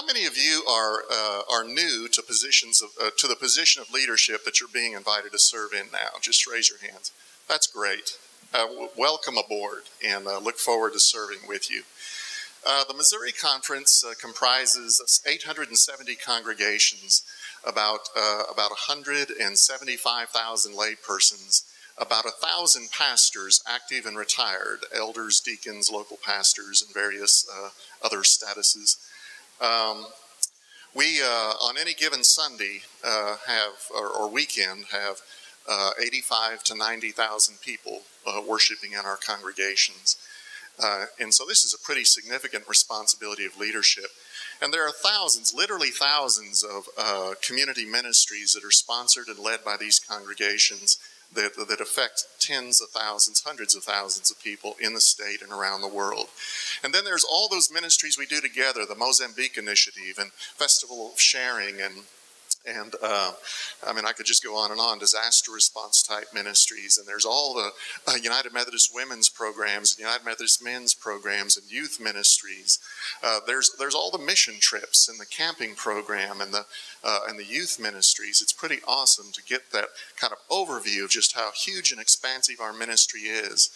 how many of you are new to to the position of leadership that you're being invited to serve in now? Just raise your hands. That's great. Welcome aboard, and look forward to serving with you. The Missouri Conference comprises 870 congregations, about 175,000 laypersons, about 1,000 pastors, active and retired, elders, deacons, local pastors, and various other statuses. We, on any given Sunday or weekend, have 85 to 90,000 people worshiping in our congregations. And so this is a pretty significant responsibility of leadership. And there are thousands, literally thousands of community ministries that are sponsored and led by these congregations that affect tens of thousands, hundreds of thousands of people in the state and around the world. And then there's all those ministries we do together, the Mozambique Initiative and Festival of Sharing and I mean, I could just go on, disaster response type ministries, and there's all the United Methodist women's programs, and United Methodist men's programs, and youth ministries. There's all the mission trips and the camping program and the youth ministries. It's pretty awesome to get that kind of overview of just how huge and expansive our ministry is.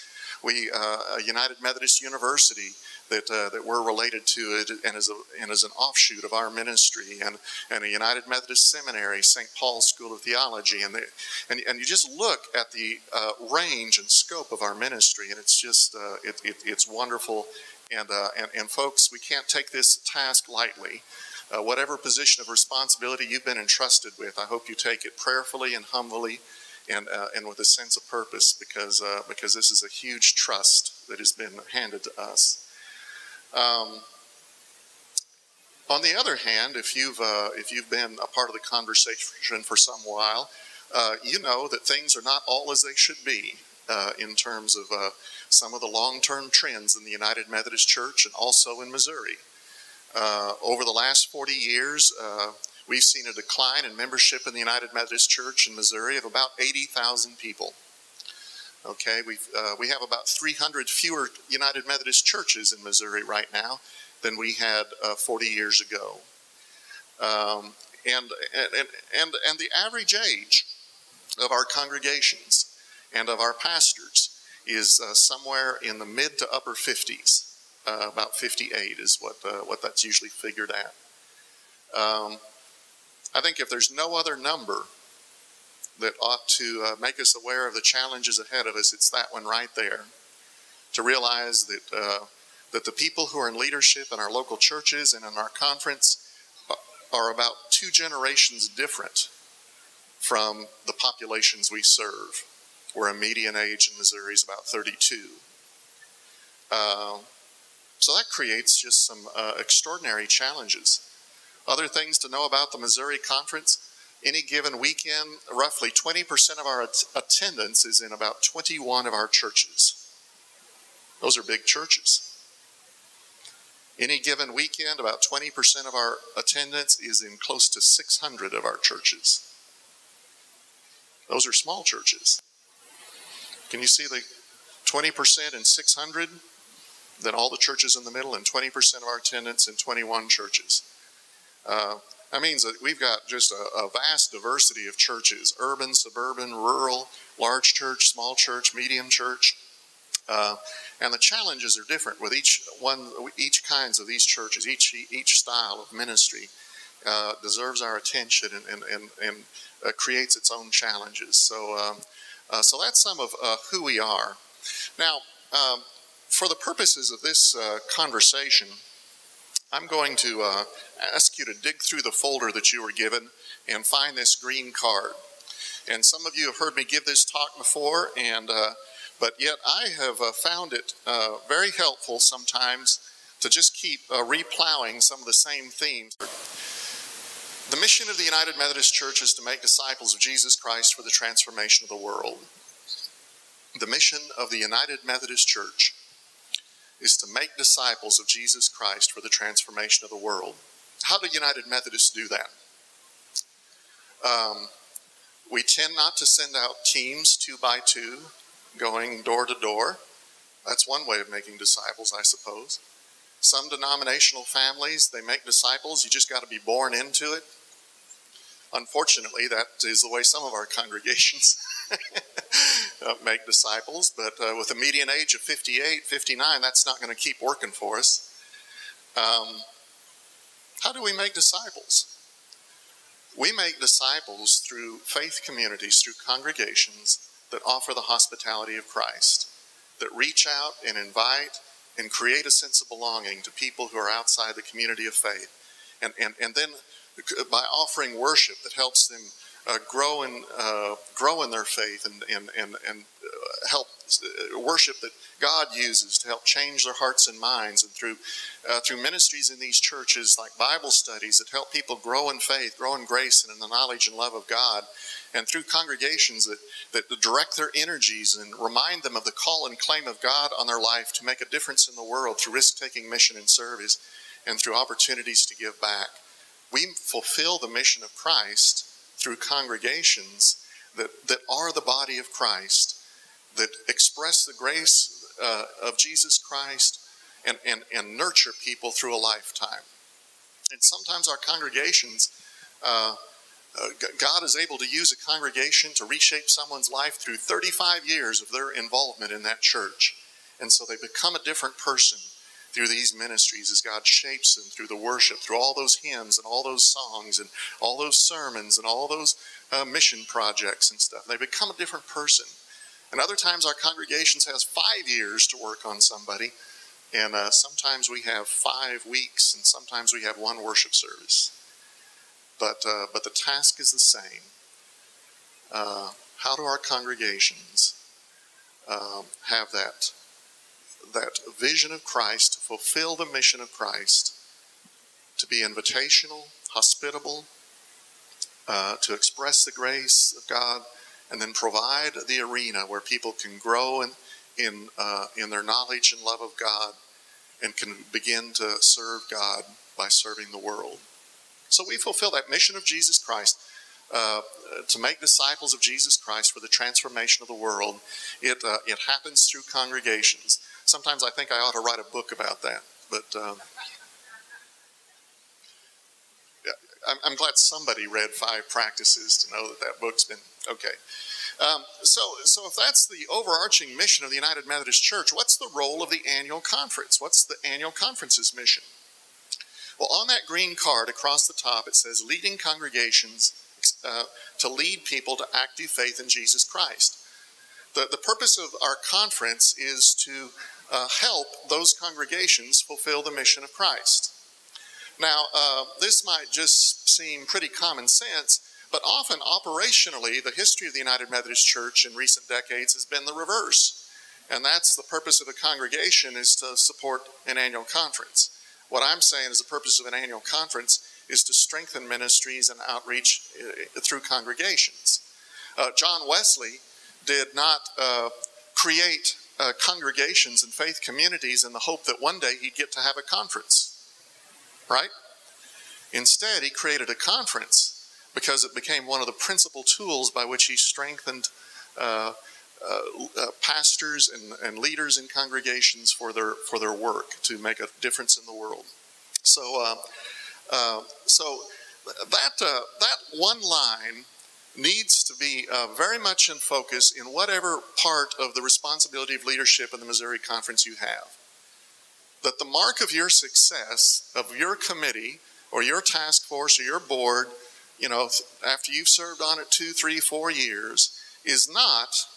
We, a United Methodist University that we're related to it and is an offshoot of our ministry, and a United Methodist Seminary, St. Paul's School of Theology, and you just look at the range and scope of our ministry, and it's just it's wonderful, and folks, we can't take this task lightly. Whatever position of responsibility you've been entrusted with, I hope you take it prayerfully and humbly, and with a sense of purpose, because this is a huge trust that has been handed to us. On the other hand, if you've been a part of the conversation for some while, you know that things are not all as they should be in terms of some of the long-term trends in the United Methodist Church and also in Missouri. Over the last 40 years, we've seen a decline in membership in the United Methodist Church in Missouri of about 80,000 people. Okay, we have about 300 fewer United Methodist churches in Missouri right now than we had 40 years ago. And the average age of our congregations and of our pastors is somewhere in the mid to upper 50s. About 58 is what that's usually figured at. I think if there's no other number that ought to make us aware of the challenges ahead of us, it's that one right there. To realize that that the people who are in leadership in our local churches and in our conference are about 2 generations different from the populations we serve, where a median age in Missouri is about 32. So that creates just some extraordinary challenges. Other things to know about the Missouri Conference: any given weekend, roughly 20% of our attendance is in about 21 of our churches. Those are big churches. Any given weekend, about 20% of our attendance is in close to 600 of our churches. Those are small churches. Can you see the 20% in 600? Then all the churches in the middle, and 20% of our attendance in 21 churches. That means that we've got just a vast diversity of churches: urban, suburban, rural, large church, small church, medium church. And the challenges are different with each kinds of these churches. Each style of ministry deserves our attention and creates its own challenges. So that's some of who we are. Now, for the purposes of this conversation, I'm going to ask you to dig through the folder that you were given and find this green card. And some of you have heard me give this talk before, but yet I have found it very helpful sometimes to just keep replowing some of the same themes. The mission of the United Methodist Church is to make disciples of Jesus Christ for the transformation of the world. The mission of the United Methodist Church is to make disciples of Jesus Christ for the transformation of the world. How do United Methodists do that? We tend not to send out teams 2 by 2 going door to door. That's one way of making disciples, I suppose. Some denominational families, they make disciples. You just got to be born into it. Unfortunately, that is the way some of our congregations make disciples. But with a median age of 58, 59, that's not going to keep working for us. How do we make disciples? We make disciples through faith communities, through congregations that offer the hospitality of Christ, that reach out and invite and create a sense of belonging to people who are outside the community of faith. And then by offering worship that helps them grow in their faith and help worship that God uses to help change their hearts and minds, and through ministries in these churches like Bible studies that help people grow in faith, grow in grace and in the knowledge and love of God, and through congregations that direct their energies and remind them of the call and claim of God on their life to make a difference in the world through risk-taking mission and service and through opportunities to give back. We fulfill the mission of Christ through congregations that are the body of Christ, that express the grace of Jesus Christ and nurture people through a lifetime. And sometimes our congregations, God is able to use a congregation to reshape someone's life through 35 years of their involvement in that church. And so they become a different person through these ministries as God shapes them through the worship, through all those hymns and all those songs and all those sermons and all those mission projects and stuff. They become a different person. And other times our congregations has 5 years to work on somebody, and sometimes we have 5 weeks, and sometimes we have 1 worship service. But the task is the same. How do our congregations have that vision of Christ, to fulfill the mission of Christ, to be invitational, hospitable, to express the grace of God, and then provide the arena where people can grow in their knowledge and love of God and can begin to serve God by serving the world. So we fulfill that mission of Jesus Christ, to make disciples of Jesus Christ for the transformation of the world. It happens through congregations. Sometimes I think I ought to write a book about that, but I'm glad somebody read 5 Practices to know that book's been okay. So if that's the overarching mission of the United Methodist Church, what's the role of the annual conference? What's the annual conference's mission? Well, on that green card across the top, it says leading congregations to lead people to active faith in Jesus Christ. The purpose of our conference is to help those congregations fulfill the mission of Christ. Now, this might just seem pretty common sense, but often operationally, the history of the United Methodist Church in recent decades has been the reverse. And that's the purpose of a congregation, is to support an annual conference. What I'm saying is the purpose of an annual conference is to strengthen ministries and outreach through congregations. John Wesley did not create congregations and faith communities in the hope that one day he'd get to have a conference, right? Instead, he created a conference because it became one of the principal tools by which he strengthened pastors and leaders in congregations for their work to make a difference in the world. So that one line needs to be very much in focus in whatever part of the responsibility of leadership in the Missouri Conference you have. That the mark of your success, of your committee or your task force or your board, after you've served on it 2, 3, 4 years, is not,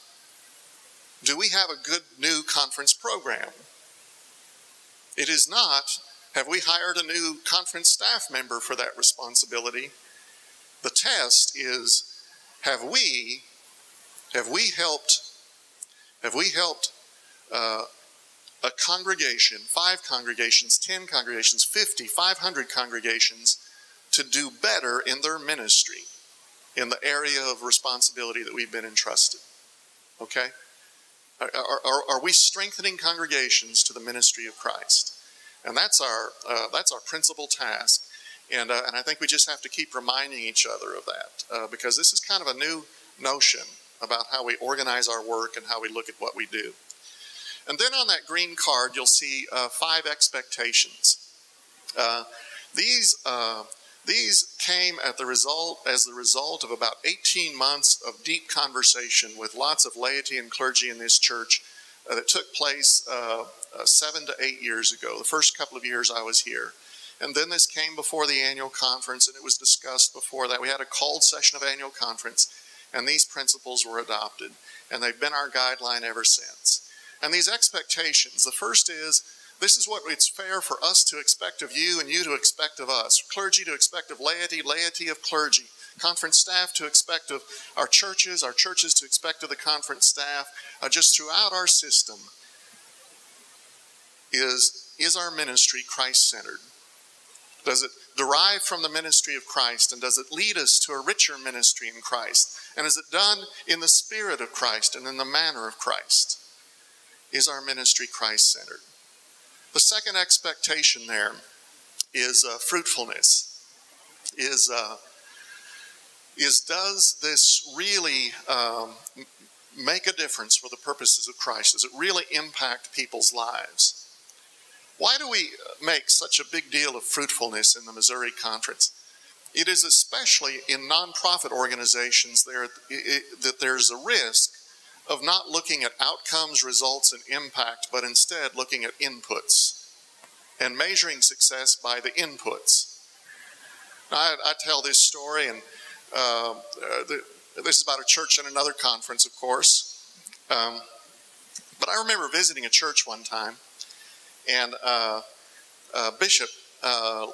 do we have a good new conference program? It is not, have we hired a new conference staff member for that responsibility? The test is, have we helped a congregation, 5 congregations, 10 congregations, 50, 500 congregations to do better in their ministry in the area of responsibility that we've been entrusted? Okay? Are we strengthening congregations to the ministry of Christ? And that's our principal task. And I think we just have to keep reminding each other of that, because this is kind of a new notion about how we organize our work and how we look at what we do. And then on that green card, you'll see 5 expectations. These came as the result of about 18 months of deep conversation with lots of laity and clergy in this church that took place 7 to 8 years ago, the first couple of years I was here. And then this came before the annual conference, and it was discussed before that. We had a called session of annual conference, and these principles were adopted, and they've been our guideline ever since. And these expectations, the first is, this is what it's fair for us to expect of you and you to expect of us. Clergy to expect of laity, laity of clergy. Conference staff to expect of our churches to expect of the conference staff. Just throughout our system is our ministry Christ-centered? Does it derive from the ministry of Christ, and does it lead us to a richer ministry in Christ? And is it done in the spirit of Christ and in the manner of Christ? Is our ministry Christ-centered? The second expectation there is fruitfulness. Does this really make a difference for the purposes of Christ? Does it really impact people's lives? Why do we make such a big deal of fruitfulness in the Missouri Conference? It is especially in nonprofit organizations that there's a risk of not looking at outcomes, results, and impact, but instead looking at inputs and measuring success by the inputs. I tell this story, and this is about a church in another conference, of course. But I remember visiting a church one time, and Bishop, I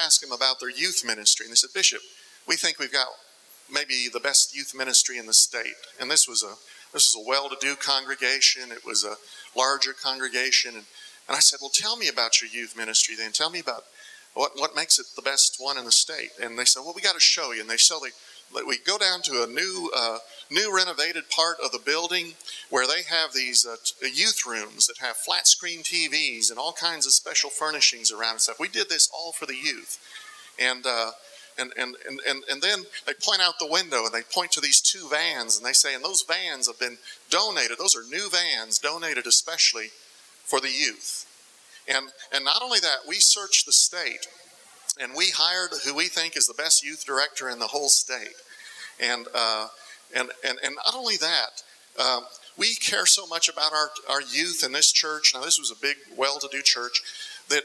asked him about their youth ministry, and they said, "Bishop, we think we've got maybe the best youth ministry in the state." And this was a well-to-do congregation. It was a larger congregation, and I said, "Well, tell me about your youth ministry then. Tell me about what makes it the best one in the state." And they said, "Well, we got to show you." And we go down to a new renovated part of the building where they have these youth rooms that have flat screen TVs and all kinds of special furnishings around and stuff. We did this all for the youth. And then they point out the window and they point to these 2 vans, and they say, and those vans have been donated. Those are new vans donated especially for the youth. And not only that, we searched the state, and we hired who we think is the best youth director in the whole state. And not only that, we care so much about our youth in this church. Now, this was a big, well-to-do church, that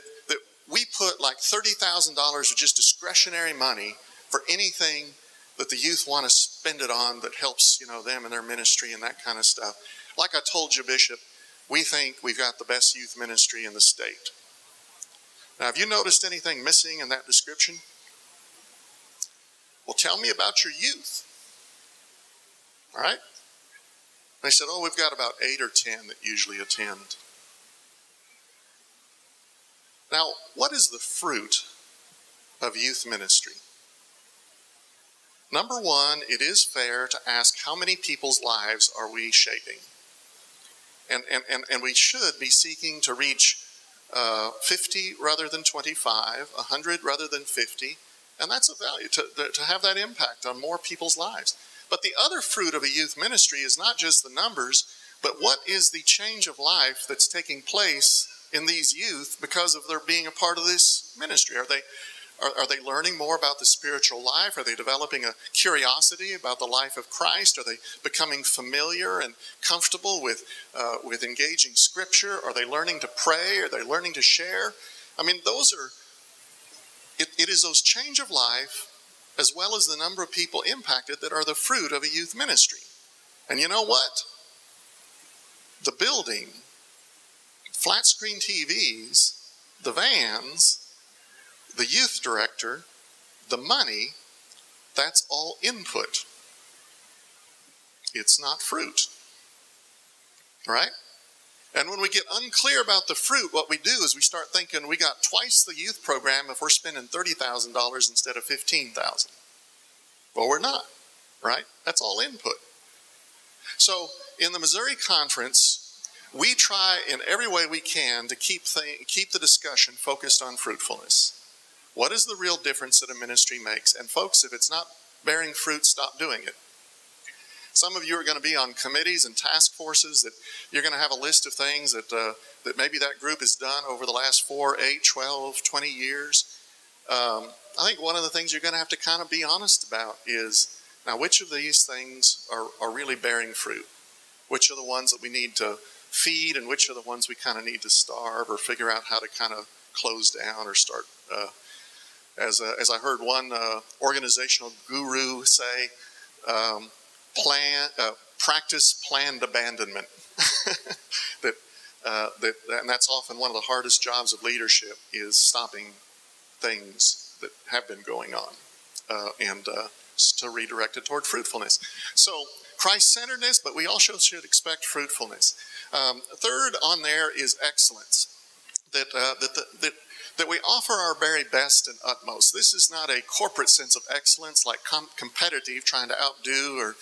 we put like $30,000 of just discretionary money for anything that the youth want to spend it on that helps, them and their ministry and that kind of stuff. Like I told you, Bishop, we think we've got the best youth ministry in the state. Now, have you noticed anything missing in that description? Well, tell me about your youth. All right? They said, "Oh, we've got about 8 or 10 that usually attend." Now, what is the fruit of youth ministry? Number one, it is fair to ask how many people's lives are we shaping? And we should be seeking to reach 50 rather than 25, 100 rather than 50, and that's a value to have that impact on more people's lives. But the other fruit of a youth ministry is not just the numbers, but what is the change of life that's taking place in these youth because of their being a part of this ministry? Are they learning more about the spiritual life? Are they developing a curiosity about the life of Christ? Are they becoming familiar and comfortable with engaging Scripture? Are they learning to pray? Are they learning to share? I mean, it is those change of life as well as the number of people impacted that are the fruit of a youth ministry. And you know what? The building, flat screen TVs, the vans, the youth director, the money, that's all input. It's not fruit. Right? And when we get unclear about the fruit, what we do is we start thinking we got twice the youth program if we're spending $30,000 instead of $15,000. Well, we're not, right? That's all input. So in the Missouri Conference, we try in every way we can to keep the discussion focused on fruitfulness. What is the real difference that a ministry makes? And folks, if it's not bearing fruit, stop doing it. Some of you are going to be on committees and task forces that you're going to have a list of things that, that maybe that group has done over the last 4, 8, 12, 20 years. I think one of the things you're going to have to kind of be honest about is, now, which of these things are really bearing fruit? Which are the ones that we need to feed, and which are the ones we kind of need to starve or figure out how to kind of close down or start? As I heard one organizational guru say, practice planned abandonment. And that's often one of the hardest jobs of leadership, is stopping things that have been going on and to redirect it toward fruitfulness. So Christ-centeredness, but we also should expect fruitfulness. Third on there is excellence. That we offer our very best and utmost. This is not a corporate sense of excellence, like competitive, trying to outdo or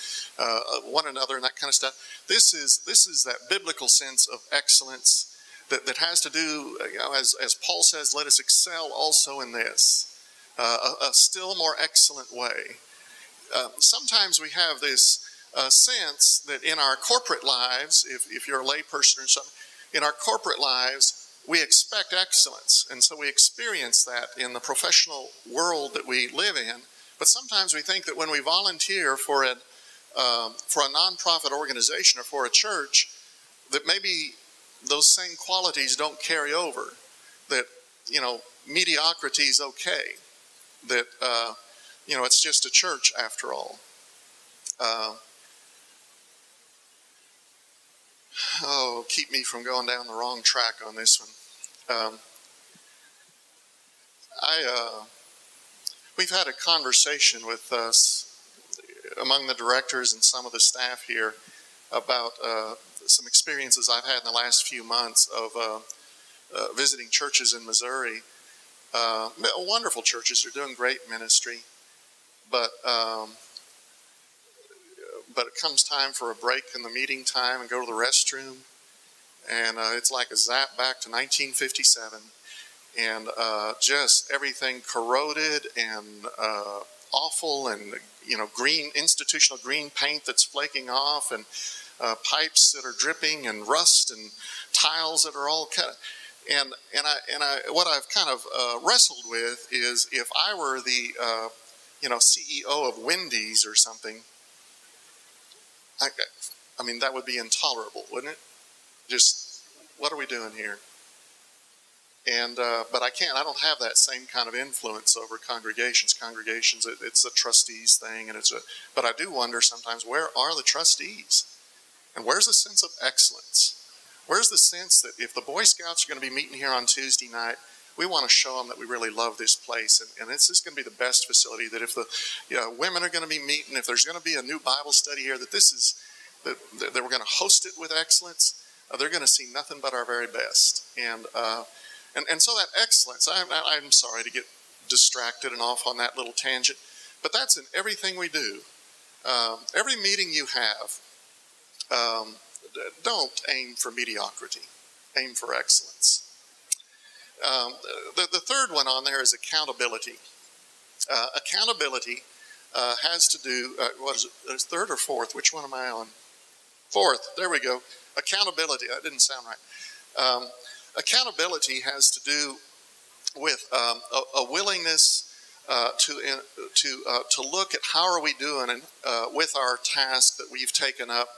one another and that kind of stuff. This is that biblical sense of excellence that has to do, as Paul says, let us excel also in this, a still more excellent way. Sometimes we have this sense that in our corporate lives, if you're a layperson or something, in our corporate lives, we expect excellence, and so we experience that in the professional world that we live in. But sometimes we think that when we volunteer for a nonprofit organization or for a church, that maybe those same qualities don't carry over. That, mediocrity is okay. That it's just a church after all. Keep me from going down the wrong track on this one. We've had a conversation with among the directors and some of the staff here about some experiences I've had in the last few months of visiting churches in Missouri. Wonderful churches, they're doing great ministry, but it comes time for a break in the meeting time and go to the restroom, and it's like a zap back to 1957, and just everything corroded and awful, and institutional green paint that's flaking off, and pipes that are dripping, and rust, and tiles that are all cut. And what I've kind of wrestled with is, if I were the CEO of Wendy's or something, I mean, that would be intolerable, wouldn't it? Just, what are we doing here? And but I don't have that same kind of influence over congregations. It's a trustees thing, and but I do wonder sometimes, where are the trustees? And where's the sense of excellence? Where's the sense that if the Boy Scouts are going to be meeting here on Tuesday night, we want to show them that we really love this place, and it's just going to be the best facility, that if the women are going to be meeting, if there's going to be a new Bible study here, that we're going to host it with excellence. They're going to see nothing but our very best. And so that excellence, I'm sorry to get distracted and off on that little tangent, but that's in everything we do. Every meeting you have, don't aim for mediocrity. Aim for excellence. The third one on there is accountability. Accountability has to do, what is it, third or fourth? Which one am I on? Fourth, there we go. Accountability, that didn't sound right. Accountability has to do with a willingness to look at how are we doing with our task that we've taken up,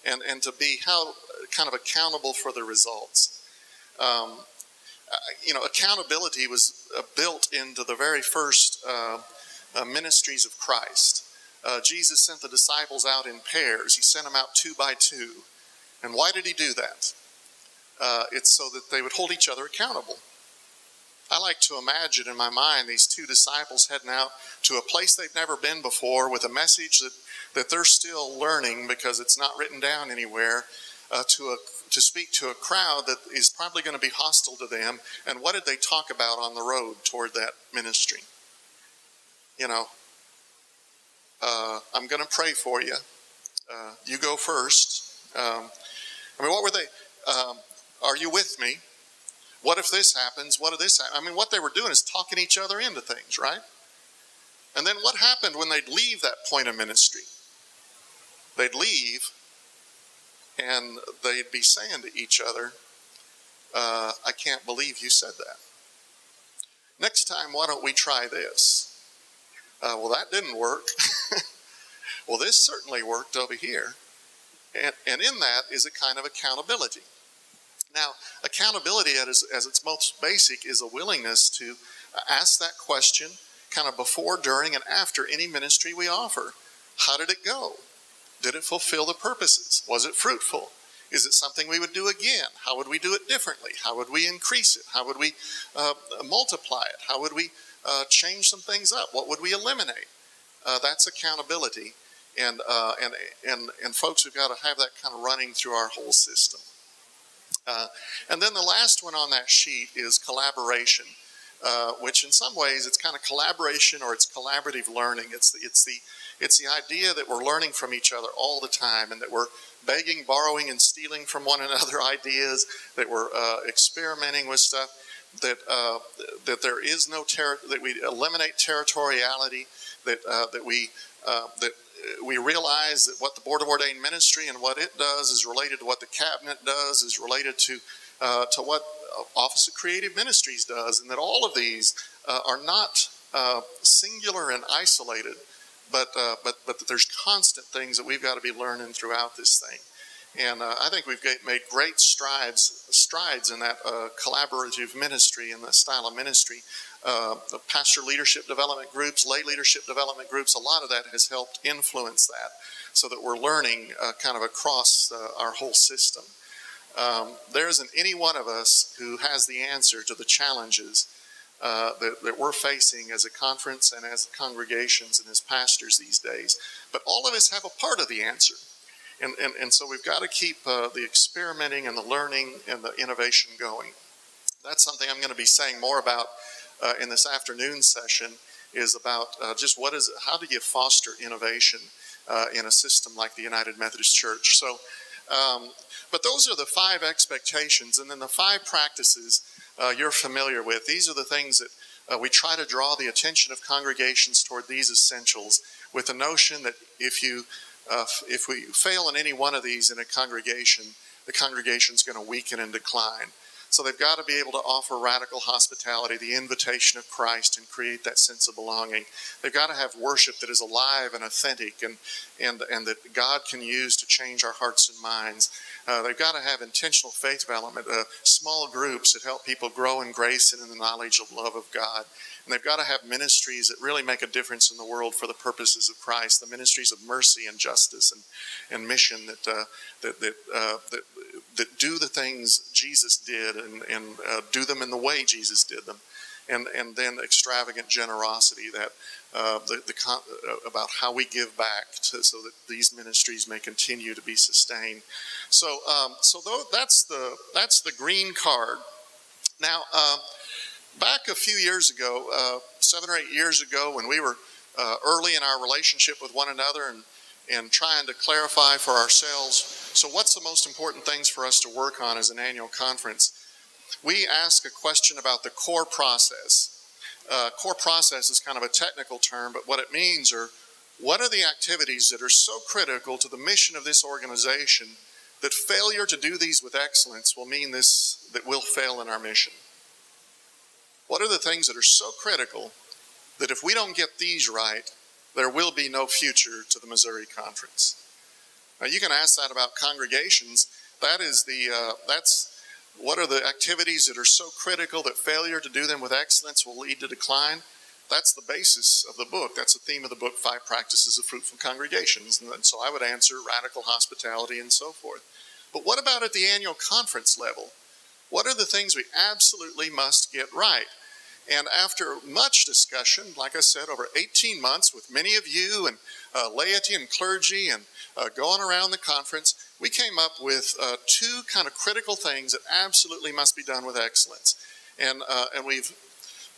and to be kind of accountable for the results. Accountability was built into the very first ministries of Christ. Jesus sent the disciples out in pairs. He sent them out 2 by 2. And why did he do that? It's so that they would hold each other accountable. I like to imagine in my mind these 2 disciples heading out to a place they've never been before with a message that they're still learning because it's not written down anywhere, to speak to a crowd that is probably going to be hostile to them. And what did they talk about on the road toward that ministry? I'm going to pray for you. You go first. What were they? Are you with me? What if this happens? What if this happens? What they were doing is talking each other into things, right? And then what happened when they'd leave that point of ministry? they'd leave and they'd be saying to each other, I can't believe you said that. Next time, why don't we try this? Well, that didn't work. Well, this certainly worked over here. And in that is a kind of accountability. Now, accountability at its most basic is a willingness to ask that question kind of before, during, and after any ministry we offer. How did it go? Did it fulfill the purposes? Was it fruitful? Is it something we would do again? How would we do it differently? How would we increase it? How would we multiply it? How would we change some things up? What would we eliminate? That's accountability. And folks, we've got to have that kind of running through our whole system. And then the last one on that sheet is collaboration, which in some ways it's kind of collaboration or it's collaborative learning. It's the idea that we're learning from each other all the time, and that we're begging, borrowing, and stealing from one another ideas, that we're experimenting with stuff, that there is no that we eliminate territoriality, that we realize that what the Board of Ordained Ministry and what it does is related to what the cabinet does, is related to what Office of Creative Ministries does, and that all of these are not singular and isolated, but that there's constant things that we've got to be learning throughout this thing. And I think we've made great strides in that collaborative ministry and the style of ministry. The pastor leadership development groups, lay leadership development groups, a lot of that has helped influence that, so that we're learning kind of across our whole system. There isn't any one of us who has the answer to the challenges that we're facing as a conference and as congregations and as pastors these days. But all of us have a part of the answer. And so we've got to keep the experimenting and the learning and the innovation going. That's something I'm going to be saying more about in this afternoon session, is about just how do you foster innovation in a system like the United Methodist Church. So, but those are the 5 expectations, and then the 5 practices you're familiar with. These are the things that we try to draw the attention of congregations toward these essentials, with the notion that if we fail in any one of these in a congregation, the congregation's going to weaken and decline. So they've got to be able to offer radical hospitality, the invitation of Christ, and create that sense of belonging. They've got to have worship that is alive and authentic and that God can use to change our hearts and minds. They've got to have intentional faith development, small groups that help people grow in grace and in the knowledge of love of God. And they've got to have ministries that really make a difference in the world for the purposes of Christ, the ministries of mercy and justice and mission that do the things Jesus did and do them in the way Jesus did them. And then extravagant generosity that about how we give back so that these ministries may continue to be sustained. So that's the green card. Now, back a few years ago, 7 or 8 years ago, when we were early in our relationship with one another and trying to clarify for ourselves, so what's the most important things for us to work on as an annual conference? We ask a question about the core process. Core process is kind of a technical term, but what it means are, what are the activities that are so critical to the mission of this organization that failure to do these with excellence will mean that we'll fail in our mission? What are the things that are so critical that if we don't get these right, there will be no future to the Missouri Conference? Now, you can ask that about congregations. What are the activities that are so critical that failure to do them with excellence will lead to decline? That's the basis of the book. That's the theme of the book, 5 Practices of Fruitful Congregations. And so I would answer radical hospitality and so forth. But what about at the annual conference level? What are the things we absolutely must get right? And after much discussion, like I said, over 18 months with many of you and laity and clergy and going around the conference, we came up with 2 kind of critical things that absolutely must be done with excellence. And we've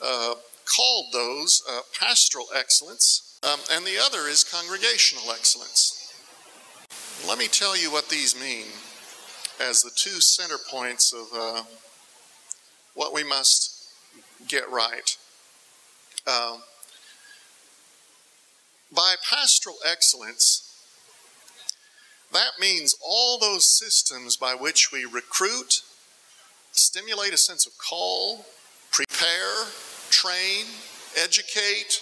called those pastoral excellence, and the other is congregational excellence. Let me tell you what these mean as the 2 center points of what we must get right. By pastoral excellence, That means all those systems by which we recruit, stimulate a sense of call, prepare, train, educate,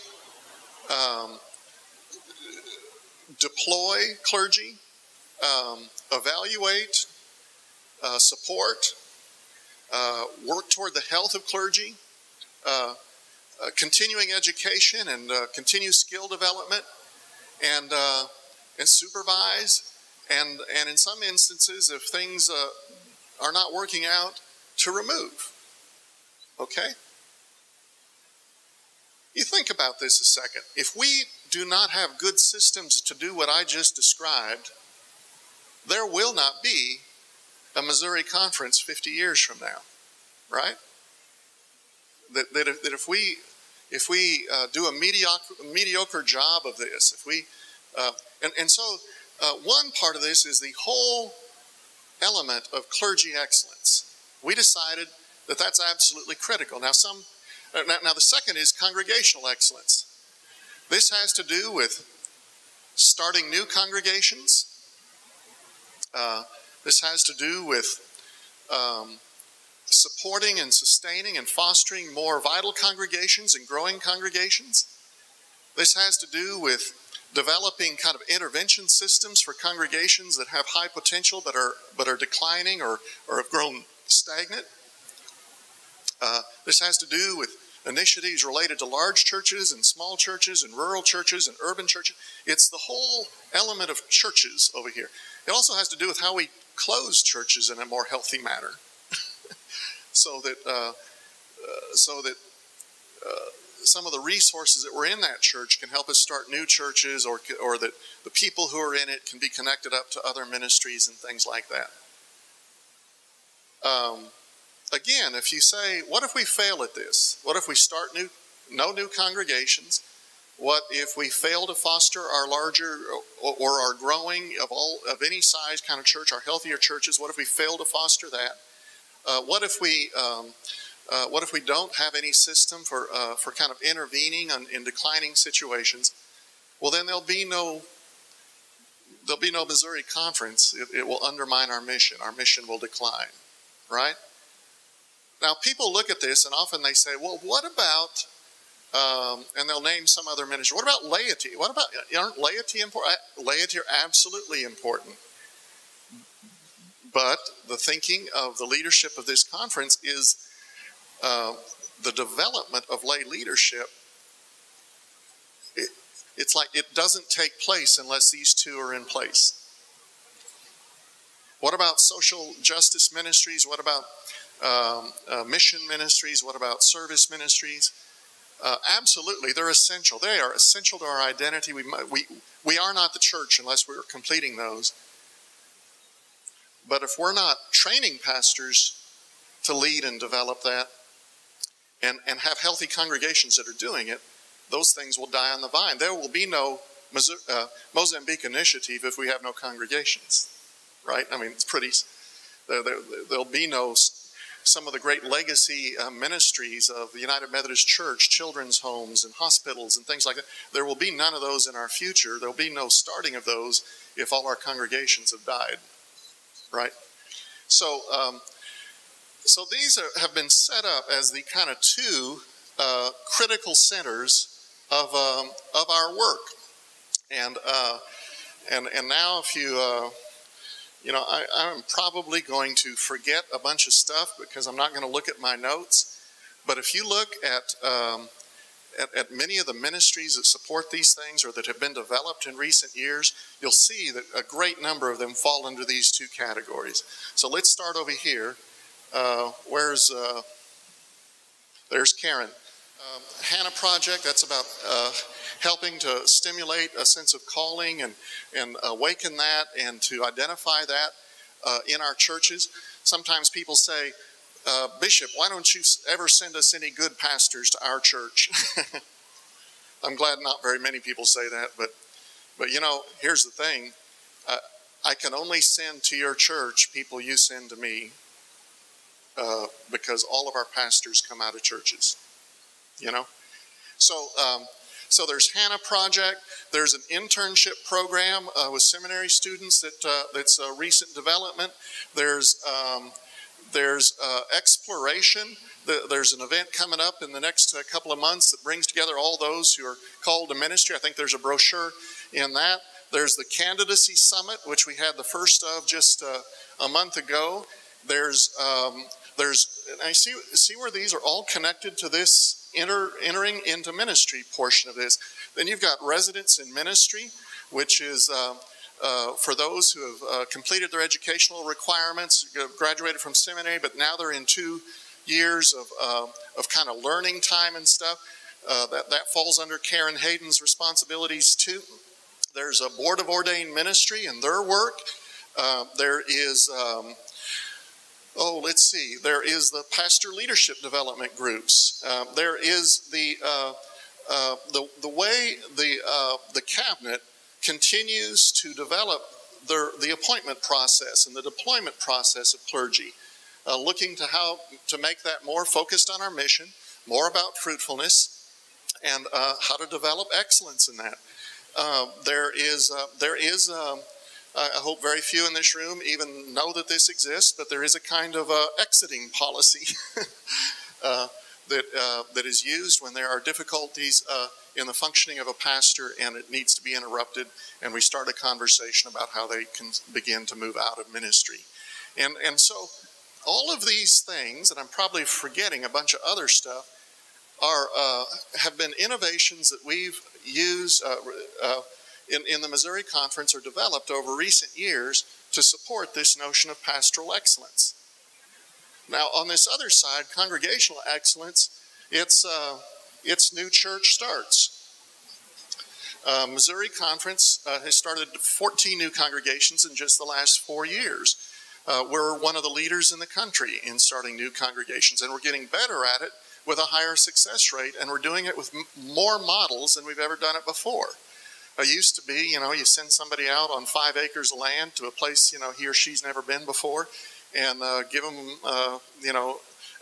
deploy clergy, evaluate, support, work toward the health of clergy, continuing education and continue skill development, and supervise, and in some instances, if things are not working out, to remove. Okay? You think about this a second. If we do not have good systems to do what I just described, there will not be a Missouri Conference 50 years from now, right? That if we do a mediocre job of this, if we so one part of this is the whole element of clergy excellence. We decided that that's absolutely critical. Now the second is congregational excellence. This has to do with starting new congregations. This has to do with supporting and sustaining and fostering more vital congregations and growing congregations. This has to do with developing kind of intervention systems for congregations that have high potential but are declining or have grown stagnant. This has to do with initiatives related to large churches and small churches and rural churches and urban churches. It's the whole element of churches over here. It also has to do with how we close churches in a more healthy manner, so that some of the resources that were in that church can help us start new churches, or that the people who are in it can be connected up to other ministries and things like that. Again, if you say, what if we fail at this? What if we start no new congregations? What if we fail to foster our larger or our growing of any size kind of church, our healthier churches? What if we fail to foster that? What if we don't have any system for kind of intervening in declining situations? Well, then there'll be no Missouri Conference. It will undermine our mission. Our mission will decline, right? Now, people look at this and often they say, well, what about, and they'll name some other ministry. What about laity? Aren't laity important? Laity are absolutely important. But the thinking of the leadership of this conference is the development of lay leadership. It's like it doesn't take place unless these two are in place. What about social justice ministries? What about mission ministries? What about service ministries? Absolutely, they're essential. They are essential to our identity. We are not the church unless we're completing those. But if we're not training pastors to lead and develop that and have healthy congregations that are doing it, those things will die on the vine. There will be no Mozambique initiative if we have no congregations, right? I mean, it's pretty, there'll be no, some of the great legacy ministries of the United Methodist Church, children's homes and hospitals and things like that. There will be none of those in our future. There'll be no starting of those if all our congregations have died, right? So these have been set up as the kind of two critical centers of our work, and now if you I'm probably going to forget a bunch of stuff because I'm not going to look at my notes. But if you look at many of the ministries that support these things or that have been developed in recent years, you'll see that a great number of them fall into these two categories. So let's start over here. There's Karen. Hannah Project, that's about helping to stimulate a sense of calling and awaken that and to identify that in our churches. Sometimes people say, Bishop, why don't you ever send us any good pastors to our church? I'm glad not very many people say that, but here's the thing. I can only send to your church people you send to me because all of our pastors come out of churches. So So there's Hannah Project. There's an internship program with seminary students that's a recent development. There's exploration. There's an event coming up in the next couple of months that brings together all those who are called to ministry. I think there's a brochure in that. There's the Candidacy Summit, which we had the first of just a month ago. There's I see where these are all connected to this entering into ministry portion of this. Then you've got residence in ministry, which is for those who have completed their educational requirements, graduated from seminary, but now they're in 2 years of kind of learning time and stuff. That falls under Karen Hayden's responsibilities too. There's a Board of Ordained Ministry and their work. There is, there is the Pastor Leadership Development Groups. There is the way the cabinet continues to develop the appointment process and the deployment process of clergy, looking to how to make that more focused on our mission, more about fruitfulness, and how to develop excellence in that. I hope very few in this room even know that this exists, but there is a kind of exiting policy that is used when there are difficulties in the functioning of a pastor and it needs to be interrupted, and we start a conversation about how they can begin to move out of ministry. And so all of these things, and I'm probably forgetting a bunch of other stuff, have been innovations that we've used in the Missouri Conference or developed over recent years to support this notion of pastoral excellence. Now, on this other side, congregational excellence, it's new church starts. Missouri Conference has started 14 new congregations in just the last 4 years. We're one of the leaders in the country in starting new congregations, and we're getting better at it with a higher success rate, and we're doing it with more models than we've ever done it before. It used to be, you send somebody out on 5 acres of land to a place, he or she's never been before, and give them,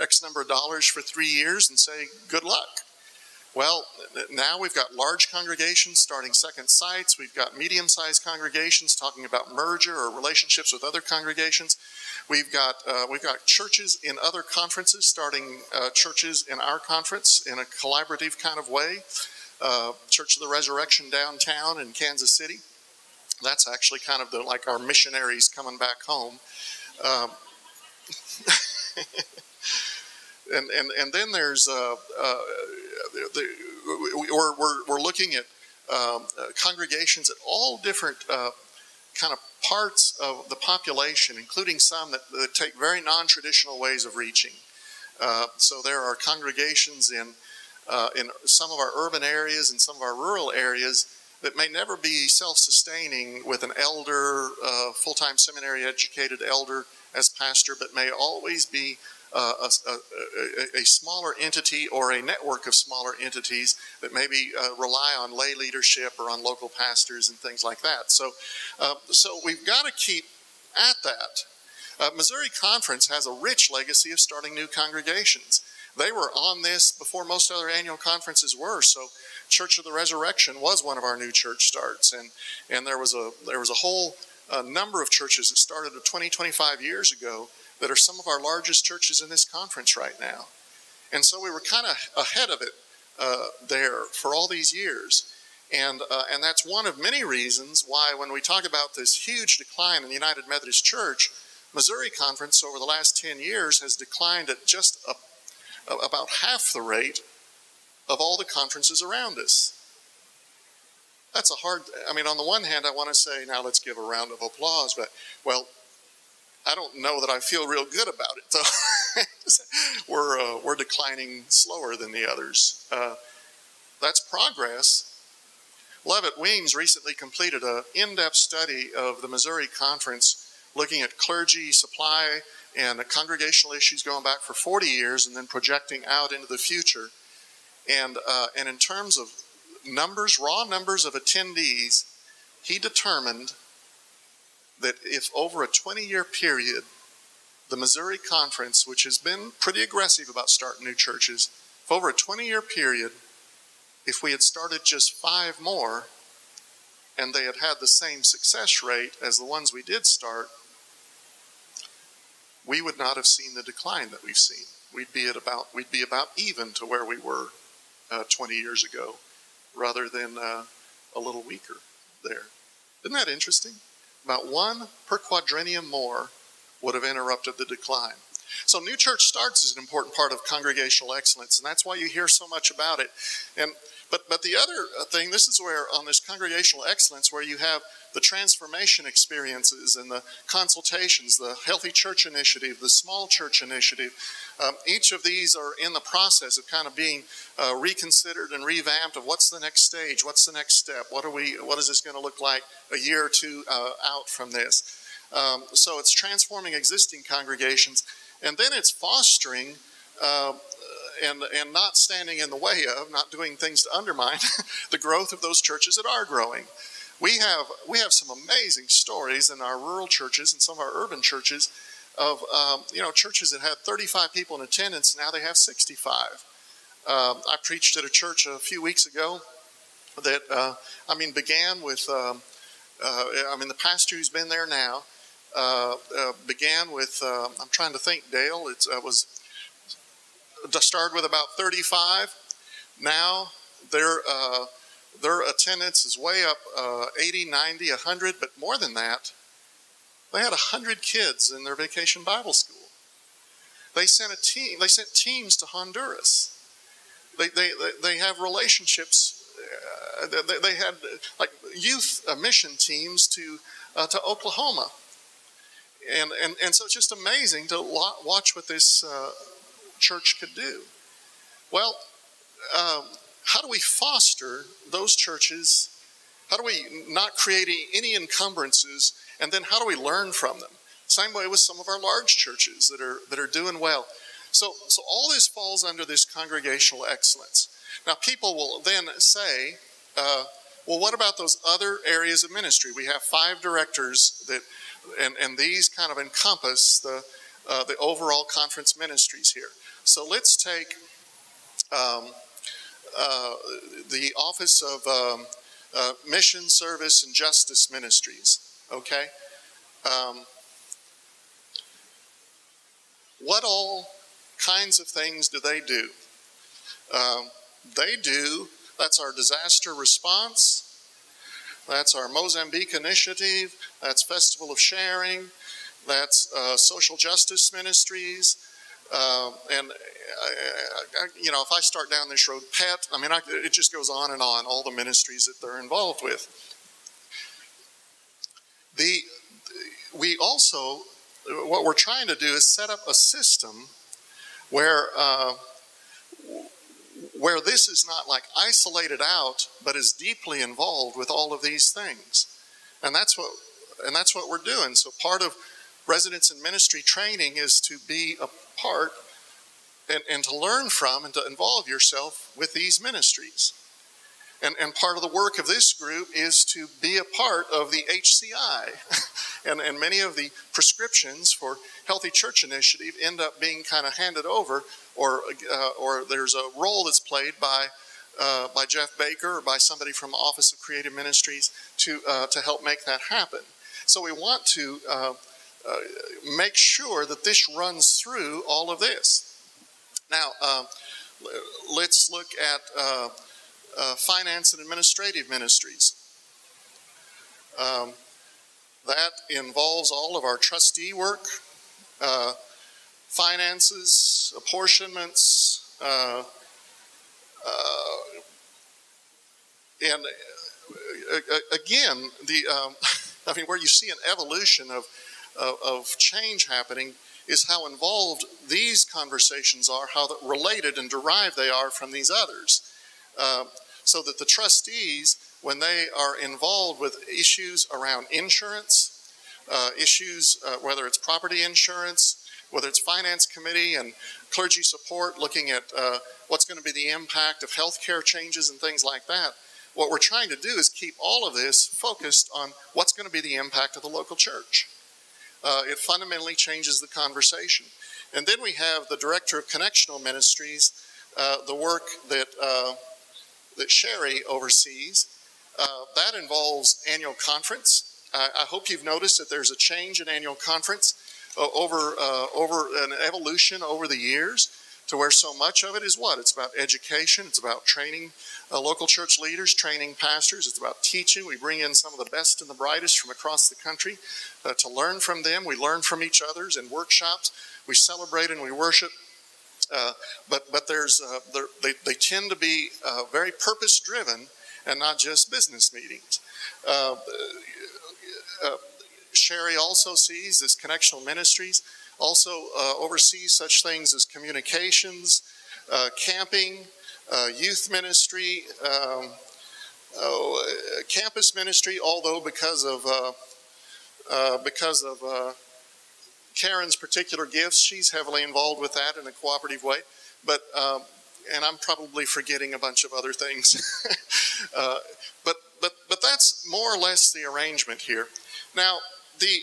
X number of dollars for 3 years and say, good luck. Well, now we've got large congregations starting second sites. We've got medium-sized congregations talking about merger or relationships with other congregations. We've got churches in other conferences starting churches in our conference in a collaborative kind of way. Church of the Resurrection downtown in Kansas City. That's actually kind of like our missionaries coming back home. And then there's we're looking at congregations at all different kind of parts of the population, including some that take very non-traditional ways of reaching. So there are congregations in some of our urban areas and some of our rural areas that may never be self-sustaining with an elder, full-time seminary educated elder as pastor, but may always be a smaller entity or a network of smaller entities that maybe rely on lay leadership or on local pastors and things like that. So we've got to keep at that. Missouri Conference has a rich legacy of starting new congregations. They were on this before most other annual conferences were. So Church of the Resurrection was one of our new church starts, and there was a whole number of churches that started 20-25 years ago that are some of our largest churches in this conference right now. And so we were kind of ahead of it there for all these years. And that's one of many reasons why when we talk about this huge decline in the United Methodist Church, Missouri Conference over the last 10 years has declined at just about half the rate of all the conferences around us. That's on the one hand, I want to say, now let's give a round of applause, but, well, I don't know that I feel real good about it. So we're declining slower than the others. That's progress. Levitt Weems recently completed an in-depth study of the Missouri Conference looking at clergy supply and congregational issues going back for 40 years and then projecting out into the future. And in terms of numbers, raw numbers of attendees, he determined that if over a 20-year period, the Missouri Conference, which has been pretty aggressive about starting new churches, if over a 20-year period, if we had started just 5 more and they had had the same success rate as the ones we did start, we would not have seen the decline that we've seen. We'd be about even to where we were 20 years ago, rather than a little weaker there. Isn't that interesting? About 1 per quadrennium more would have interrupted the decline. So new church starts is an important part of congregational excellence, and that's why you hear so much about it. But the other thing, this is where on this congregational excellence, where you have the transformation experiences and the consultations, the Healthy Church Initiative, the Small Church Initiative, each of these are in the process of kind of being reconsidered and revamped of what's the next stage, what's the next step, what is this going to look like a year or two out from this. So it's transforming existing congregations, and then it's fostering and not standing in the way of, not doing things to undermine the growth of those churches that are growing. We have some amazing stories in our rural churches and some of our urban churches of churches that had 35 people in attendance. Now they have 65. I preached at a church a few weeks ago that began with the pastor who's been there now began with I'm trying to think, Dale. It was started with about 35. Now their attendance is way up 80, 90, 100, but more than that, they had 100 kids in their vacation Bible school. They sent teams to Honduras. They have relationships. They had like youth mission teams to Oklahoma. And so it's just amazing to watch what this church could do. Well, how do we foster those churches? How do we not create any encumbrances? And then how do we learn from them? Same way with some of our large churches that are doing well. So all this falls under this congregational excellence. Now people will then say, well, what about those other areas of ministry? We have 5 directors that, and these kind of encompass the overall conference ministries here. So let's take the Office of Mission, Service, and Justice Ministries, okay? What all kinds of things do they do? That's our disaster response, that's our Mozambique initiative, that's Festival of Sharing, that's social justice ministries, and if I start down this road, PET, it just goes on and on, all the ministries that they're involved with. We also, what we're trying to do is set up a system where this is not like isolated out, but is deeply involved with all of these things. And that's what we're doing. So part of residence and ministry training is to be a part and to learn from and to involve yourself with these ministries. And part of the work of this group is to be a part of the HCI. and many of the prescriptions for Healthy Church Initiative end up being kind of handed over, or there's a role that's played by Jeff Baker or by somebody from the Office of Creative Ministries to help make that happen. So we want to make sure that this runs through all of this. Now, let's look at finance and administrative ministries. That involves all of our trustee work, finances, apportionments, and again, where you see an evolution of change happening is how involved these conversations are, how related and derived they are from these others. So that the trustees, when they are involved with issues around insurance, issues, whether it's property insurance, whether it's finance committee and clergy support, looking at what's going to be the impact of healthcare changes and things like that, what we're trying to do is keep all of this focused on what's going to be the impact of the local church. It fundamentally changes the conversation. And then we have the director of connectional ministries, the work that that Sherry oversees. That involves annual conference. I hope you've noticed that there's a change in annual conference over an evolution over the years, to where so much of it is what? It's about education. It's about training local church leaders, training pastors. It's about teaching. We bring in some of the best and the brightest from across the country to learn from them. We learn from each other in workshops. We celebrate and we worship. But there's they tend to be very purpose-driven and not just business meetings. Sherry also sees this connectional ministries, also oversees such things as communications, camping, youth ministry, campus ministry, although because of Karen's particular gifts, she's heavily involved with that in a cooperative way. But and I'm probably forgetting a bunch of other things. But that's more or less the arrangement here. Now, the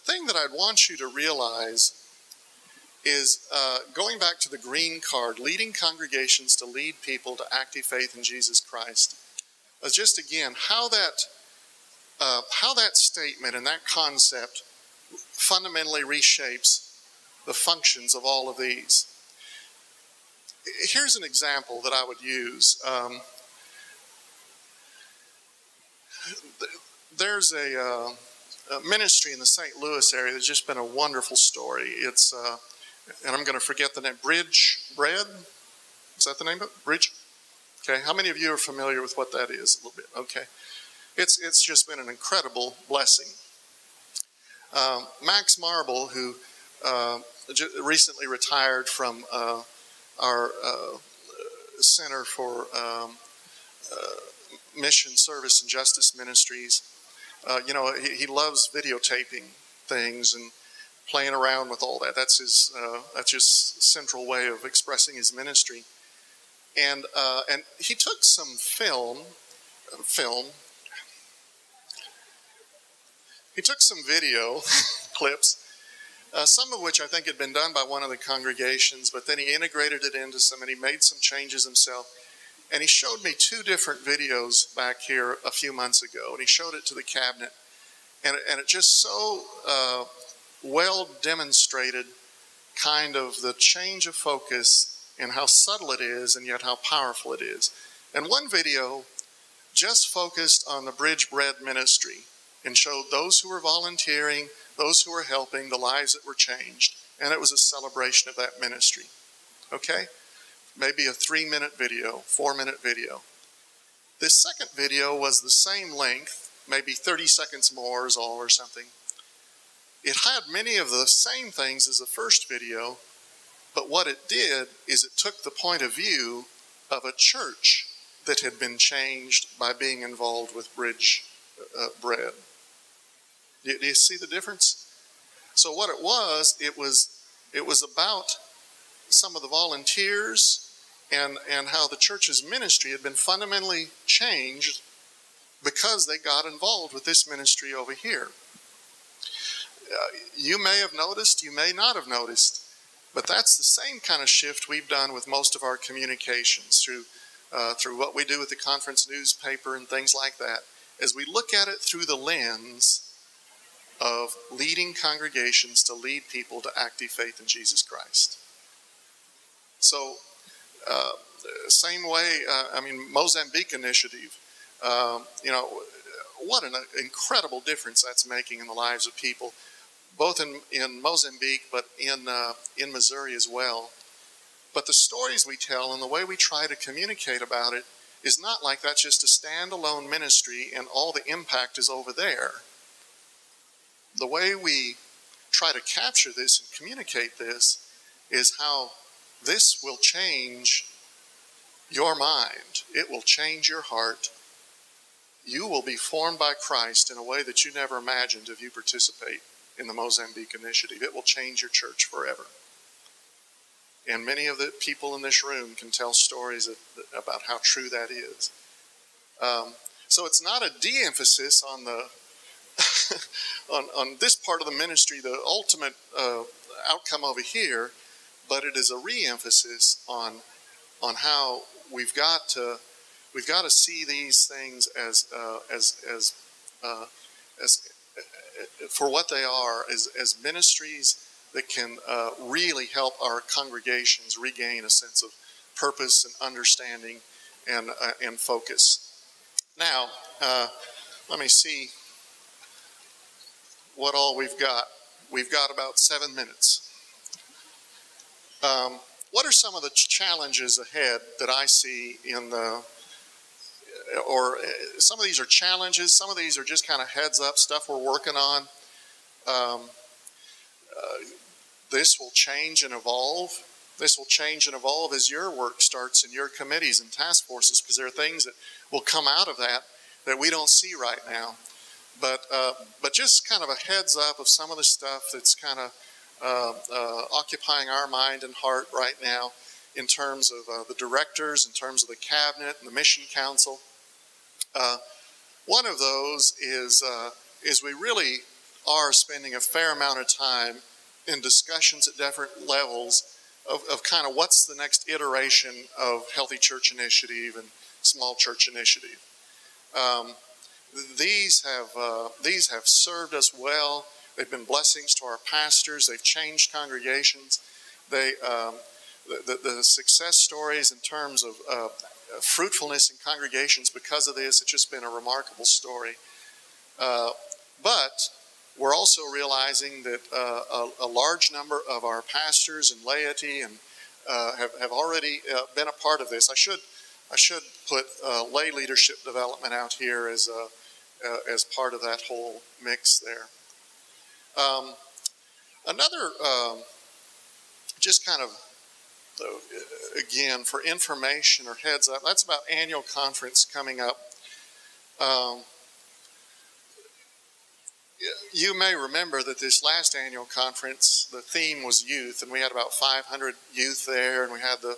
thing that I'd want you to realize is, going back to the green card, leading congregations to lead people to active faith in Jesus Christ, just again, how that statement and that concept fundamentally reshapes the functions of all of these. Here's an example that I would use. There's a ministry in the St. Louis area that's just been a wonderful story. It's, and I'm going to forget the name, Bridge Bread? Is that the name of it? Bridge? Okay, how many of you are familiar with what that is? A little bit, okay. It's just been an incredible blessing. Max Marble, who recently retired from our Center for Mission, Service, and Justice Ministries, you know, he loves videotaping things and playing around with all that. That's his central way of expressing his ministry. And he took some film. He took some video clips, some of which I think had been done by one of the congregations, but then he integrated it into some, and he made some changes himself. And he showed me two different videos back here a few months ago, and he showed it to the cabinet. And it just so well demonstrated kind of the change of focus and how subtle it is and yet how powerful it is. And one video just focused on the Bridge Bread ministry and showed those who were volunteering, those who were helping, the lives that were changed. And it was a celebration of that ministry. Okay? Maybe a 3-minute video, 4-minute video. This second video was the same length, maybe 30 seconds more is all or something. It had many of the same things as the first video, but what it did is it took the point of view of a church that had been changed by being involved with Bridge Bread. Do you see the difference? So what it was about some of the volunteers and how the church's ministry had been fundamentally changed because they got involved with this ministry over here. You may have noticed, you may not have noticed, but that's the same kind of shift we've done with most of our communications through what we do with the conference newspaper and things like that, as we look at it through the lens of leading congregations to lead people to active faith in Jesus Christ. So, same way, I mean, Mozambique initiative, you know, what an incredible difference that's making in the lives of people, both in Mozambique, but in Missouri as well. But the stories we tell and the way we try to communicate about it is not like that's just a standalone ministry and all the impact is over there. The way we try to capture this and communicate this is how this will change your mind. It will change your heart. You will be formed by Christ in a way that you never imagined if you participate in the Mozambique initiative. It will change your church forever. And many of the people in this room can tell stories about how true that is. So it's not a de-emphasis on the on this part of the ministry, the ultimate outcome over here, but it is a re-emphasis on how we've got to see these things as for what they are, as ministries that can really help our congregations regain a sense of purpose and understanding and focus. Now, let me see what all we've got. We've got about 7 minutes. What are some of the challenges ahead that I see in the, or some of these are challenges, some of these are just kind of heads up stuff we're working on. This will change and evolve. This will change and evolve as your work starts in your committees and task forces, because there are things that will come out of that we don't see right now. But just kind of a heads up of some of the stuff that's kind of occupying our mind and heart right now in terms of the directors, in terms of the cabinet and the mission council. One of those is we really are spending a fair amount of time in discussions at different levels of kind of what's the next iteration of Healthy Church Initiative and Small Church Initiative. These have served us well. They've been blessings to our pastors. They've changed congregations. The success stories in terms of fruitfulness in congregations because of this, it's just been a remarkable story. But we're also realizing that a large number of our pastors and laity and have already been a part of this. I should put lay leadership development out here as part of that whole mix there. Another, just kind of, again, for information or heads up, that's about annual conference coming up. You may remember that this last annual conference, the theme was youth, and we had about 500 youth there, and we had the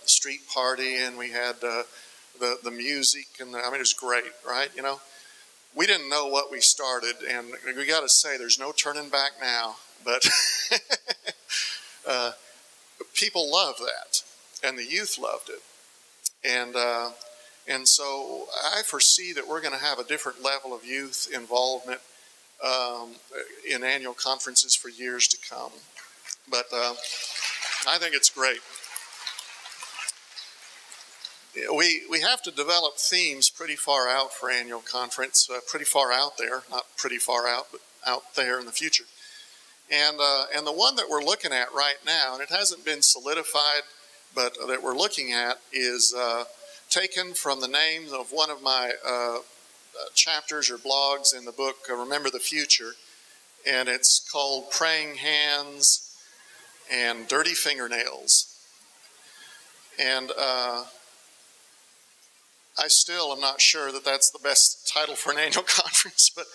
street party, and we had the music, and I mean, it was great, right? You know, we didn't know what we started, and we got to say, there's no turning back now. But people loved that, and the youth loved it, and so I foresee that we're going to have a different level of youth involvement in annual conferences for years to come. But I think it's great. We have to develop themes pretty far out for annual conference, pretty far out there, not pretty far out, but out there in the future. And the one that we're looking at right now, and it hasn't been solidified, but that we're looking at is taken from the name of one of my chapters or blogs in the book, Remember the Future, and it's called Praying Hands and Dirty Fingernails. And I still am not sure that that's the best title for an annual conference, but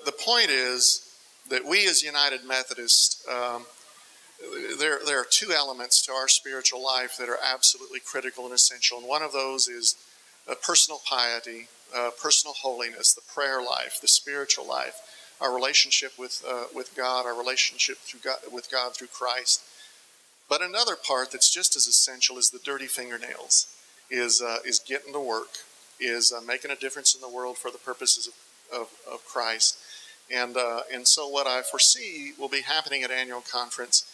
the point is that we as United Methodists, there are two elements to our spiritual life that are absolutely critical and essential, and one of those is personal piety, personal holiness, the prayer life, the spiritual life, our relationship with God, our relationship with God through Christ. But another part that's just as essential is the dirty fingernails, is getting to work, is making a difference in the world for the purposes of Christ. And so what I foresee will be happening at annual conference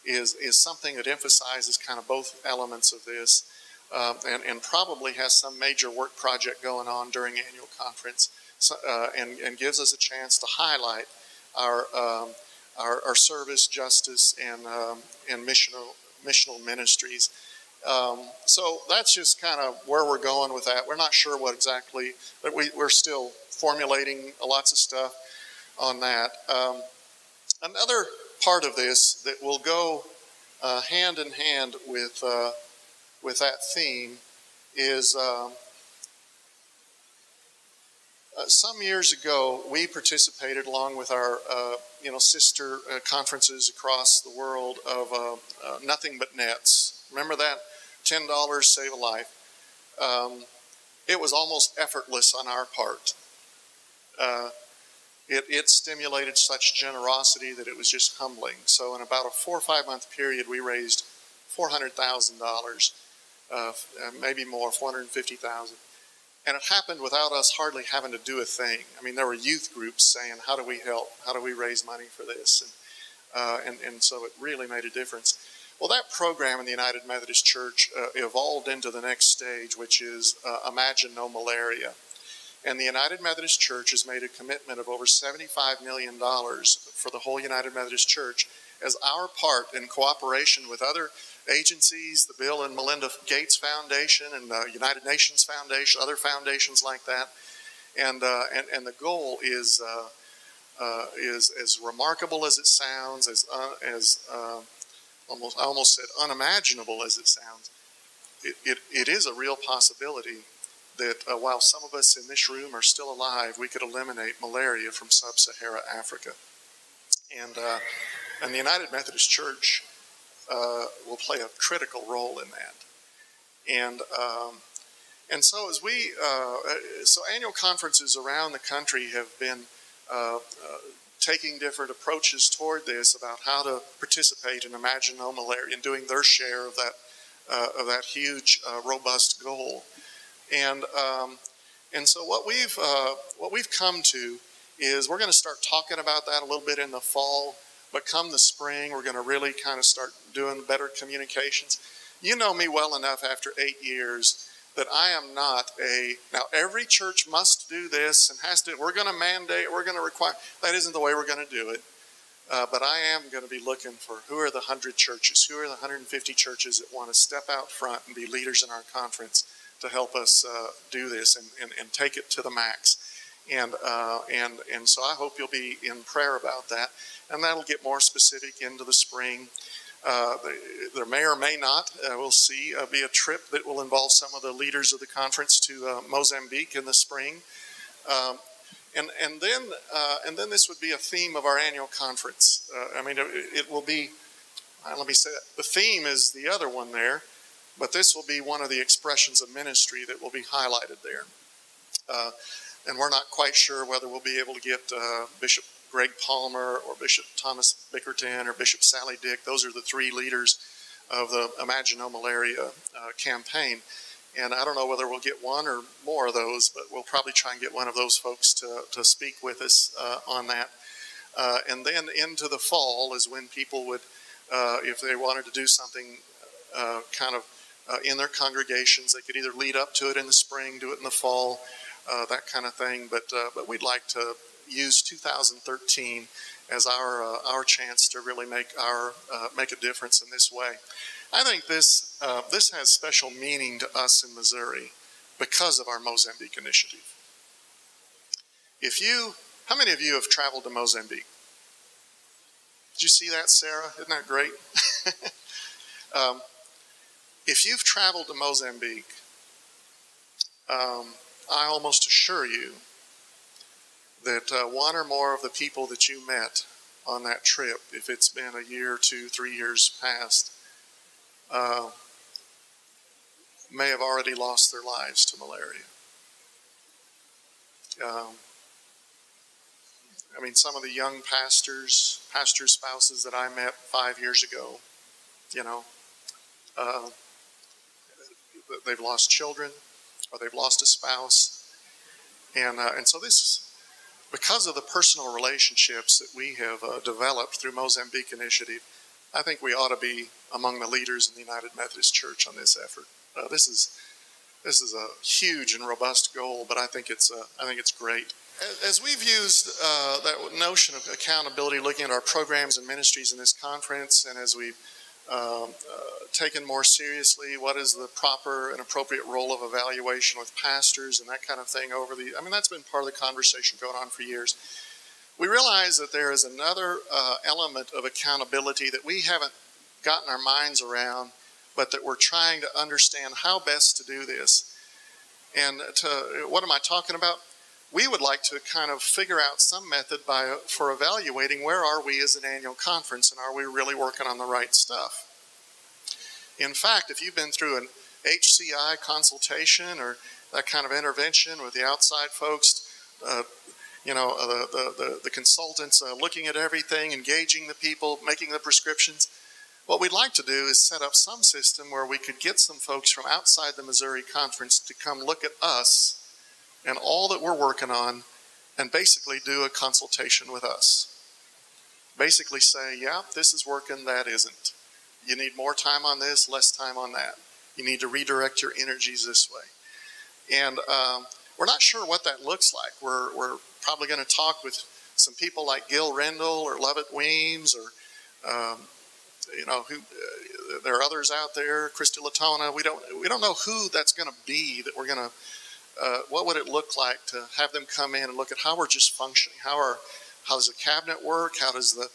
is something that emphasizes kind of both elements of this, and probably has some major work project going on during annual conference, and gives us a chance to highlight our service, justice, and missional ministries. So that's just kind of where we're going with that. We're not sure what exactly, but we're still formulating lots of stuff on that. Another part of this that will go hand in hand with that theme is some years ago we participated along with our sister conferences across the world of Nothing But Nets. Remember that? $10 save a life. It was almost effortless on our part. it stimulated such generosity that it was just humbling. So in about a 4 or 5 month period, we raised $400,000, maybe more, 450,000. And it happened without us hardly having to do a thing. I mean, there were youth groups saying, how do we help? How do we raise money for this? And so it really made a difference. Well, that program in the United Methodist Church evolved into the next stage, which is Imagine No Malaria. And the United Methodist Church has made a commitment of over $75 million for the whole United Methodist Church as our part in cooperation with other agencies, the Bill and Melinda Gates Foundation and the United Nations Foundation, other foundations like that. And the goal is as remarkable as it sounds, I almost said unimaginable as it sounds. It is a real possibility that while some of us in this room are still alive, we could eliminate malaria from sub-Saharan Africa. And the United Methodist Church will play a critical role in that. And so as so annual conferences around the country have been taking different approaches toward this about how to participate in Imagine No Malaria and doing their share of that huge, robust goal. And so what we've come to is we're going to start talking about that a little bit in the fall, but come the spring, we're going to really kind of start doing better communications. You know me well enough after 8 years that I am not now every church must do this and has to, we're going to mandate, we're going to require, that isn't the way we're going to do it. But I am going to be looking for who are the 100 churches, who are the 150 churches that want to step out front and be leaders in our conference to help us do this and take it to the max. And so I hope you'll be in prayer about that. And that'll get more specific into the spring. There may or may not, we'll see, be a trip that will involve some of the leaders of the conference to Mozambique in the spring. And then this would be a theme of our annual conference. I mean, it will be, let me say that, the theme is the other one there, but this will be one of the expressions of ministry that will be highlighted there. And we're not quite sure whether we'll be able to get Bishop Greg Palmer or Bishop Thomas Bickerton or Bishop Sally Dick. Those are the 3 leaders of the Imagine No Malaria campaign. And I don't know whether we'll get one or more of those, but we'll probably try and get one of those folks to speak with us on that. And then into the fall is when people would, if they wanted to do something kind of in their congregations, they could either lead up to it in the spring, do it in the fall, that kind of thing. But we'd like to use 2013 as our chance to really make a difference in this way. I think this has special meaning to us in Missouri because of our Mozambique initiative. How many of you have traveled to Mozambique? Did you see that, Sarah? Isn't that great? If you've traveled to Mozambique, I almost assure you that one or more of the people that you met on that trip, if it's been a year, 2, 3 years past, may have already lost their lives to malaria. I mean, some of the young pastors' spouses that I met 5 years ago, they've lost children or they've lost a spouse. And so this, because of the personal relationships that we have developed through Mozambique Initiative, I think we ought to be among the leaders in the United Methodist Church on this effort. This is a huge and robust goal, but I think it's great. As we've used that notion of accountability, looking at our programs and ministries in this conference, and as we've taken more seriously what is the proper and appropriate role of evaluation with pastors and that kind of thing that's been part of the conversation going on for years. We realize that there is another element of accountability that we haven't gotten our minds around, but that we're trying to understand how best to do this. And what am I talking about? We would like to kind of figure out some method for evaluating where are we as an annual conference and are we really working on the right stuff. In fact, if you've been through an HCI consultation or that kind of intervention with the outside folks, the consultants looking at everything, engaging the people, making the prescriptions. What we'd like to do is set up some system where we could get some folks from outside the Missouri Conference to come look at us and all that we're working on and basically do a consultation with us. Basically say, yeah, this is working, that isn't. You need more time on this, less time on that. You need to redirect your energies this way. And we're not sure what that looks like. We're probably going to talk with some people like Gil Rendell or Lovett Weems or there are others out there, Christy Latona. We don't know who that's going to be. That we're going to. What would it look like to have them come in and look at how we're just functioning? How does the cabinet work? How does the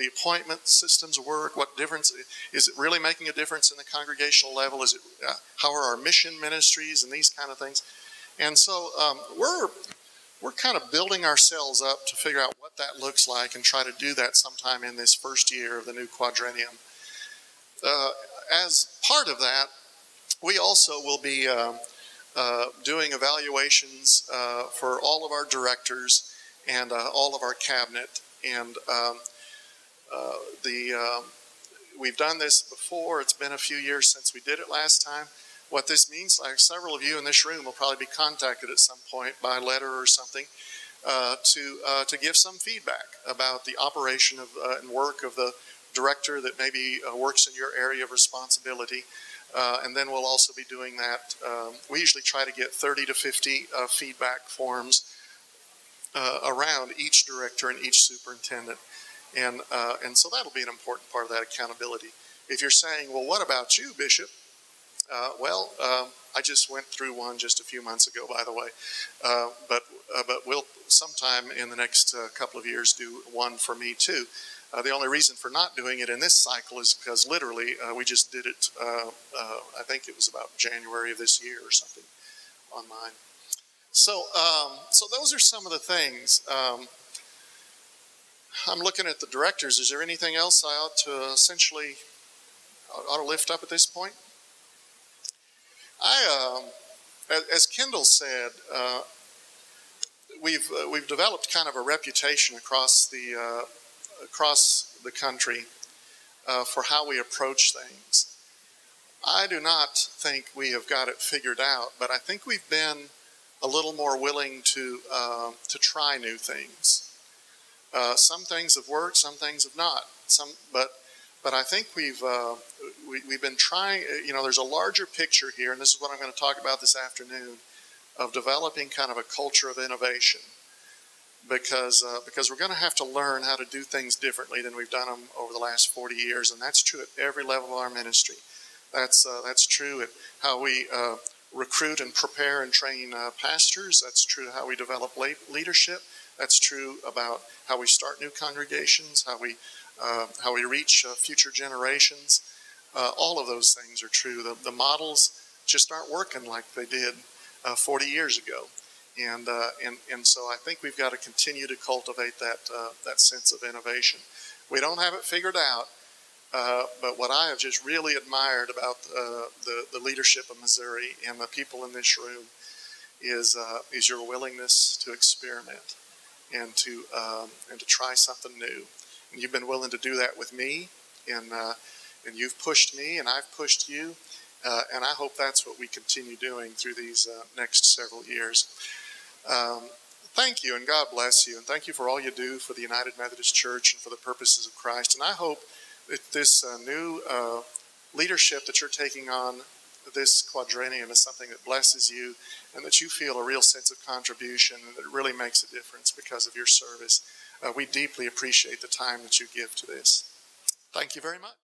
appointment systems work? What difference is it really making a difference in the congregational level? Is it how are our mission ministries and these kind of things? And so we're kind of building ourselves up to figure out what that looks like and try to do that sometime in this first year of the new quadrennium. As part of that, we also will be doing evaluations for all of our directors and all of our cabinet. And we've done this before. It's been a few years since we did it last time. What this means, like several of you in this room will probably be contacted at some point by letter or something to give some feedback about the operation of and work of the director that maybe works in your area of responsibility. And then we'll also be doing that. We usually try to get 30 to 50 feedback forms around each director and each superintendent. And so that'll be an important part of that accountability. If you're saying, well, what about you, Bishop? I just went through one just a few months ago, by the way. But we'll sometime in the next couple of years do one for me too. The only reason for not doing it in this cycle is because literally we just did it, I think it was about January of this year or something on mine. So those are some of the things. I'm looking at the directors. Is there anything else I ought to essentially lift up at this point? As Kendall said, we've developed kind of a reputation across the country for how we approach things. I do not think we have got it figured out, but I think we've been a little more willing to try new things. Some things have worked, some things have not. But I think we've been trying. There's a larger picture here, and this is what I'm going to talk about this afternoon, of developing kind of a culture of innovation. Because we're going to have to learn how to do things differently than we've done them over the last 40 years, and that's true at every level of our ministry. That's true at how we recruit and prepare and train pastors. That's true how we develop leadership. That's true about how we start new congregations, how we reach future generations. All of those things are true. The models just aren't working like they did 40 years ago. And so I think we've got to continue to cultivate that sense of innovation. We don't have it figured out, but what I have just really admired about the leadership of Missouri and the people in this room is your willingness to experiment and to try something new. And you've been willing to do that with me, and you've pushed me, and I've pushed you, and I hope that's what we continue doing through these next several years. Thank you, and God bless you, and thank you for all you do for the United Methodist Church and for the purposes of Christ. And I hope that this new leadership that you're taking on this quadrennium is something that blesses you, and that you feel a real sense of contribution, and that it really makes a difference because of your service. We deeply appreciate the time that you give to this. Thank you very much.